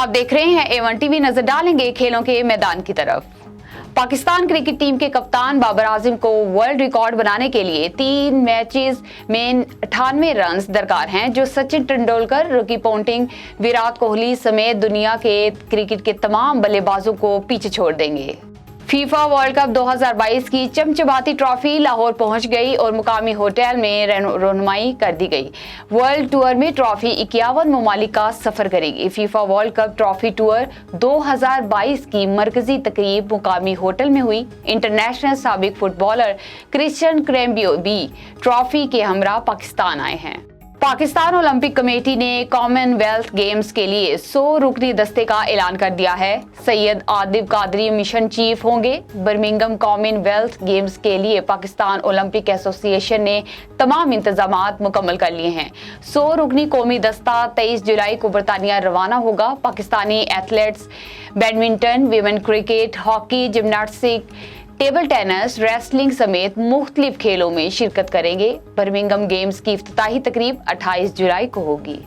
आप देख रहे हैं A1 टीवी। नजर डालेंगे खेलों के मैदान की तरफ। पाकिस्तान क्रिकेट टीम के कप्तान बाबर आजम को वर्ल्ड रिकॉर्ड बनाने के लिए 3 मैचेस में 98 रन दरकार हैं, जो सचिन तेंदुलकर, रिकी पोंटिंग, विराट कोहली समेत दुनिया के क्रिकेट के तमाम बल्लेबाजों को पीछे छोड़ देंगे। फीफा वर्ल्ड कप 2022 की चमचमाती ट्रॉफी लाहौर पहुंच गई और मुकामी होटल में रहनुमाई कर दी गई। वर्ल्ड टूर में ट्रॉफी 51 ममालिक का सफर करेगी। FIFA world cup trophy tour 2022 की मरकजी तकरीब मुकामी होटल में हुई। इंटरनेशनल साबिक फुटबॉलर क्रिश्चियन क्रेम्बियो भी ट्रॉफी के हमरा पाकिस्तान आए हैं। पाकिस्तान ओलंपिक कमेटी ने कॉमनवेल्थ गेम्स के लिए 100 रुकनी दस्ते का ऐलान कर दिया है। सैयद आदिब कादरी मिशन चीफ होंगे। बर्मिंघम कॉमनवेल्थ गेम्स के लिए पाकिस्तान ओलंपिक एसोसिएशन ने तमाम इंतजामात मुकम्मल कर लिए हैं। 100 रुकनी कौमी दस्ता 23 जुलाई को बरतानिया रवाना होगा। Pakistani athletes badminton, women cricket, hockey, gymnastic, table tennis, wrestling समेत मुख्तलिफ खेलों में शिरकत करेंगे। बर्मिंघम गेम्स की इफ्तिताही तकरीब 28 जुलाई को होगी।